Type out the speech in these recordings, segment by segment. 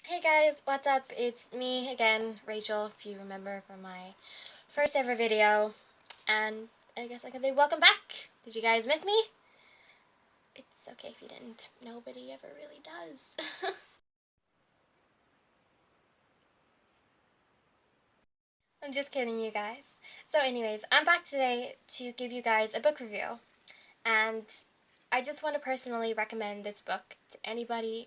Hey guys, what's up? It's me again, Rachel, if you remember from my first ever video. And I guess I could say welcome back. Did you guys miss me? It's okay if you didn't. Nobody ever really does. I'm just kidding, you guys. So anyways, I'm back today to give you guys a book review. And I just want to personally recommend this book to anybody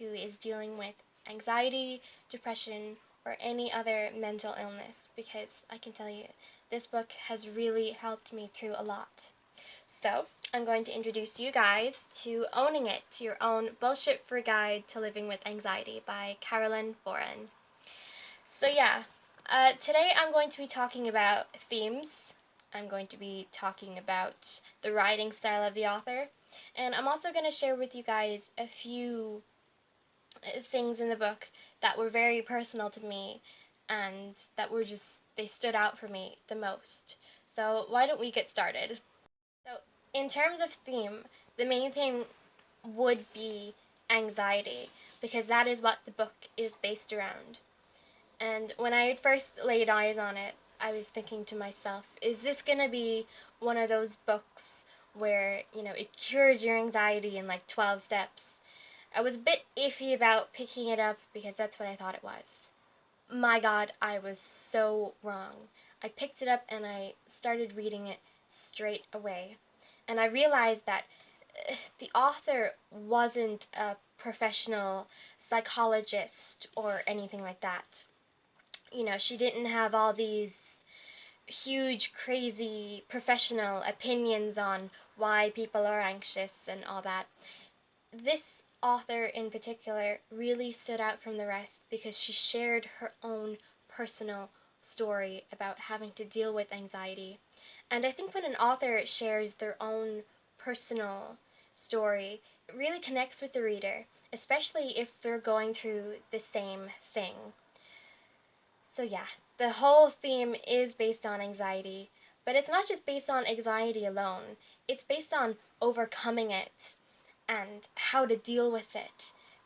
who is dealing with anxiety, depression, or any other mental illness, because I can tell you this book has really helped me through a lot. So, I'm going to introduce you guys to Owning It, Your Own Bullshit-Free Guide to Living with Anxiety by Foran. So yeah, today I'm going to be talking about themes. I'm going to be talking about the writing style of the author, and I'm also going to share with you guys a few things in the book that were very personal to me and that were just, they stood out for me the most. So why don't we get started? So in terms of theme, the main thing would be anxiety, because that is what the book is based around. And when I had first laid eyes on it, I was thinking to myself, is this going to be one of those books where, it cures your anxiety in like 12 steps? I was a bit iffy about picking it up because that's what I thought it was. My God, I was so wrong. I picked it up and I started reading it straight away. And I realized that the author wasn't a professional psychologist or anything like that. She didn't have all these huge, crazy, professional opinions on why people are anxious and all that. This author in particular really stood out from the rest because she shared her own personal story about having to deal with anxiety. And I think when an author shares their own personal story, it really connects with the reader, especially if they're going through the same thing. So yeah, the whole theme is based on anxiety, but it's not just based on anxiety alone. It's based on overcoming it and how to deal with it.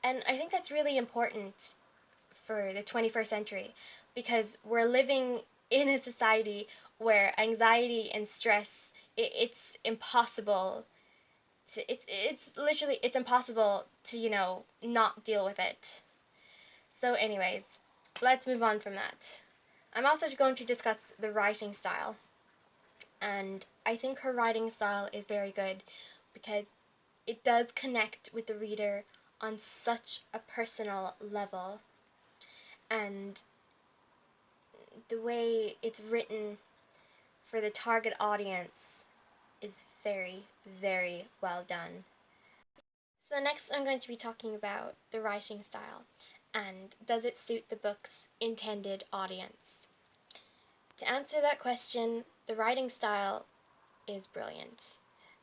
And I think that's really important for the 21st century because we're living in a society where anxiety and stress, it's impossible to, it's impossible to, not deal with it. So anyways, let's move on from that. I'm also going to discuss the writing style. And I think her writing style is very good because it does connect with the reader on such a personal level. And the way it's written for the target audience is very, very well done. So next I'm going to be talking about the writing style and does it suit the book's intended audience? To answer that question, the writing style is brilliant,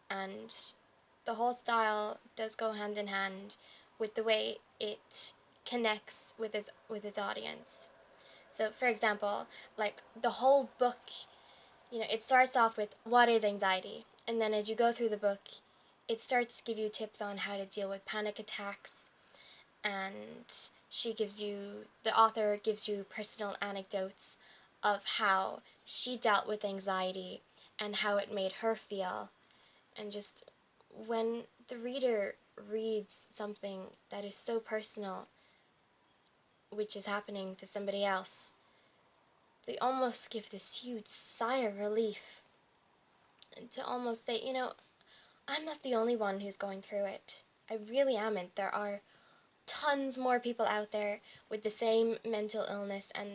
and the whole style does go hand in hand with the way it connects with its audience. So, for example, like the whole book, it starts off with what is anxiety, and then as you go through the book, it starts to give you tips on how to deal with panic attacks, and the author gives you personal anecdotes of how she dealt with anxiety and how it made her feel. And just when the reader reads something that is so personal, which is happening to somebody else, they almost give this huge sigh of relief and to almost say, I'm not the only one who's going through it. I really amn't. There are tons more people out there with the same mental illness and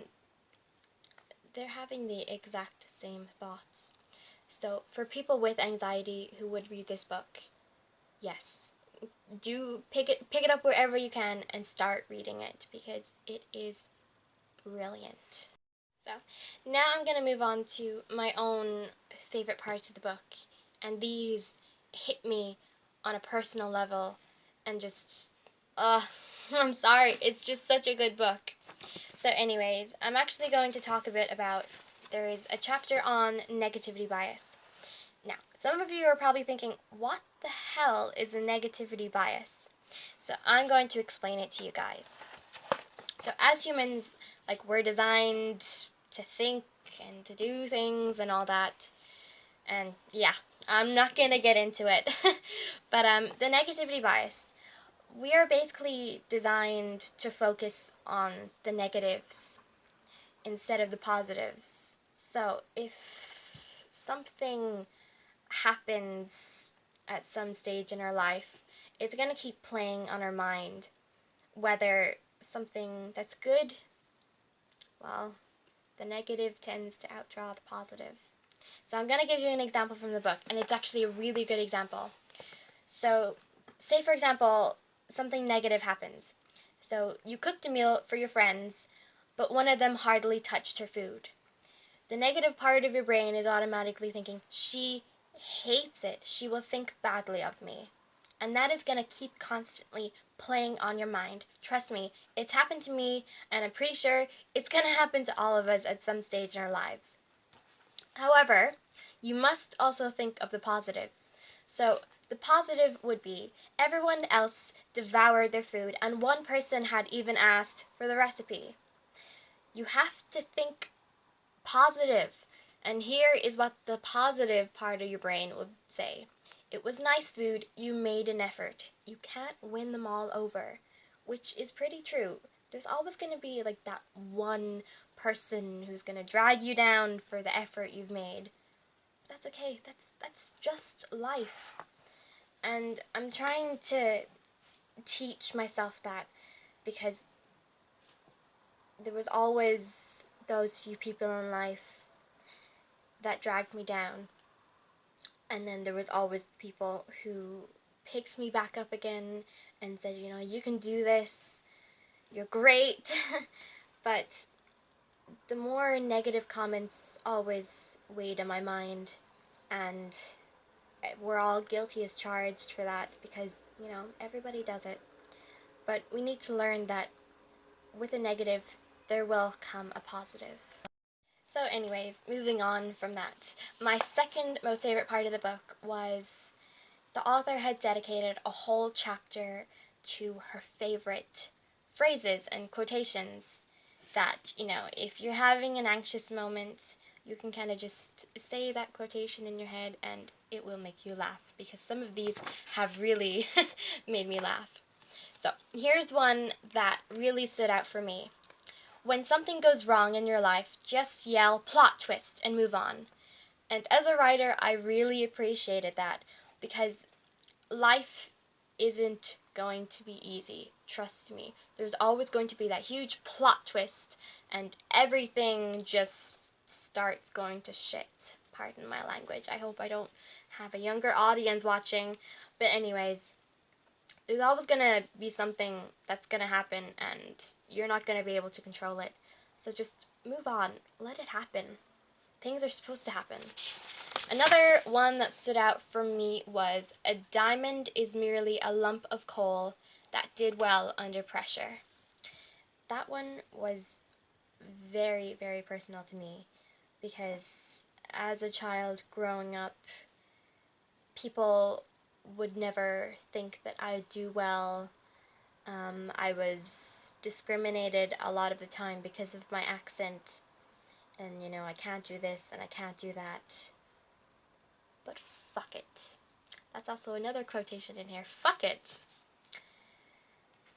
they're having the exact same thoughts. So for people with anxiety who would read this book, yes, do pick it up wherever you can and start reading it because it is brilliant. So now I'm going to move on to my own favorite parts of the book, and these hit me on a personal level and just I'm sorry, it's just such a good book. So anyways, I'm actually going to talk a bit about, there is a chapter on negativity bias. Now, some of you are probably thinking, what the hell is a negativity bias? So I'm going to explain it to you guys. So as humans, like, we're designed to think and to do things and all that. And yeah, I'm not gonna get into it. But the negativity bias, we are basically designed to focus on the negatives instead of the positives. So if something happens at some stage in our life, it's going to keep playing on our mind. Whether something that's good, well, the negative tends to outdraw the positive. So I'm going to give you an example from the book, and it's actually a really good example. So, say for example, something negative happens. So you cooked a meal for your friends, but one of them hardly touched her food. The negative part of your brain is automatically thinking, she hates it. She will think badly of me. And that is going to keep constantly playing on your mind. Trust me, it's happened to me, and I'm pretty sure it's going to happen to all of us at some stage in our lives. However, you must also think of the positives. So, the positive would be everyone else devoured their food, and one person had even asked for the recipe. You have to think positive. And here is what the positive part of your brain would say. It was nice food, you made an effort. You can't win them all over, which is pretty true. There's always going to be like that one person who's going to drag you down for the effort you've made. That's okay. That's just life. And I'm trying to teach myself that, because there was always those few people in life that dragged me down. And then there was always people who picked me back up again and said, you know, you can do this, you're great. But the more negative comments always weighed on my mind, and we're all guilty as charged for that, because, you know, everybody does it. But we need to learn that with a negative, there will come a positive. So anyways, moving on from that, my second most favorite part of the book was the author had dedicated a whole chapter to her favorite phrases and quotations that, you know, if you're having an anxious moment, you can kind of just say that quotation in your head and it will make you laugh, because some of these have really made me laugh. So here's one that really stood out for me. When something goes wrong in your life, just yell plot twist and move on. And as a writer, I really appreciated that, because life isn't going to be easy. Trust me. There's always going to be that huge plot twist, and everything just starts going to shit. Pardon my language. I hope I don't have a younger audience watching. But anyways, there's always going to be something that's going to happen, and you're not going to be able to control it. So just move on. Let it happen. Things are supposed to happen. Another one that stood out for me was, a diamond is merely a lump of coal that did well under pressure. That one was very, very personal to me, because as a child growing up, people would never think that I'd do well. I was discriminated a lot of the time because of my accent, and, you know, I can't do this and I can't do that. But fuck it. That's also another quotation in here. Fuck it.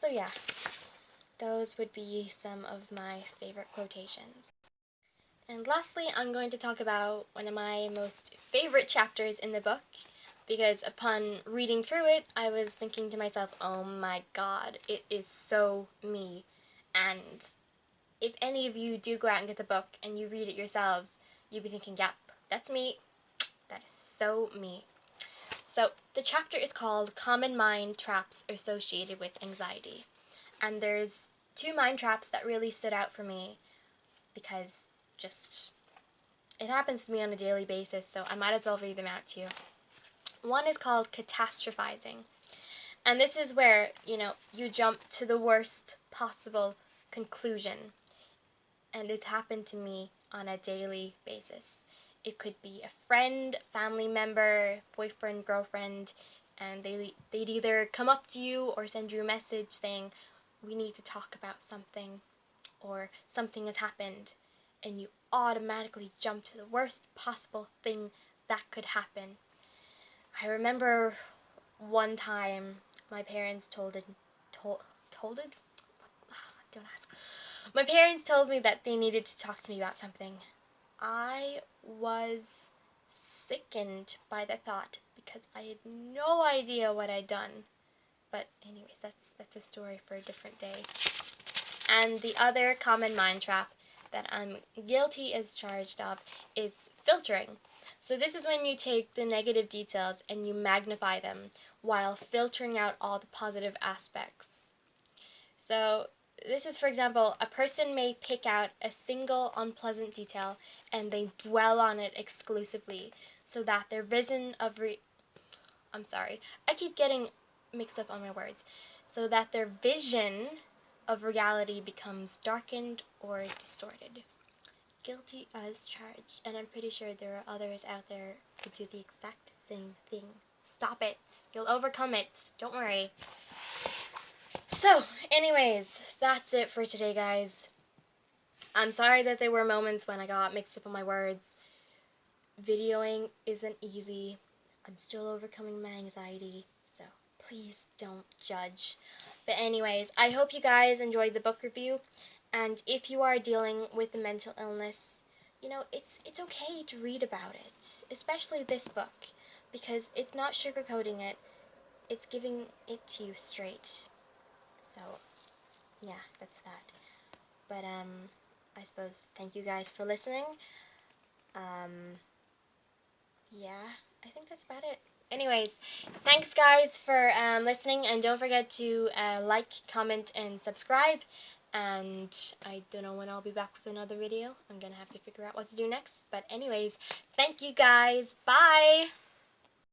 So yeah, those would be some of my favorite quotations. And lastly, I'm going to talk about one of my most favorite chapters in the book, because upon reading through it, I was thinking to myself, oh my god, it is so me. And if any of you do go out and get the book and you read it yourselves, you'll be thinking, yep, that's me. That is so me. So the chapter is called Common Mind Traps Associated with Anxiety. And there's two mind traps that really stood out for me, because just, it happens to me on a daily basis, so I might as well read them out to you. One is called Catastrophizing. And this is where, you know, you jump to the worst possible conclusion. And it's happened to me on a daily basis. It could be a friend, family member, boyfriend, girlfriend, and they'd either come up to you or send you a message saying, we need to talk about something. or something has happened, and you automatically jump to the worst possible thing that could happen. I remember one time my parents told it? Don't ask. My parents told me that they needed to talk to me about something. I was sickened by the thought because I had no idea what I'd done. But anyways, that's a story for a different day. And the other common mind trap that I'm guilty as charged of is filtering. So this is when you take the negative details and you magnify them while filtering out all the positive aspects. So this is, for example, a person may pick out a single unpleasant detail and they dwell on it exclusively so that their vision of I keep getting mixed up on my words. So that their vision of reality becomes darkened or distorted. Guilty as charged, and I'm pretty sure there are others out there who do the exact same thing. Stop it. You'll overcome it. Don't worry. So, anyways, that's it for today, guys. I'm sorry that there were moments when I got mixed up on my words. Videoing isn't easy. I'm still overcoming my anxiety, so please don't judge. But anyways, I hope you guys enjoyed the book review, and if you are dealing with a mental illness, you know, it's okay to read about it, especially this book, because it's not sugarcoating it, it's giving it to you straight. So, yeah, that's that. But, I suppose, thank you guys for listening. Yeah, I think that's about it. Anyways, thanks guys for listening, and don't forget to like, comment, and subscribe. And I don't know when I'll be back with another video. I'm gonna have to figure out what to do next. But anyways, thank you guys. Bye!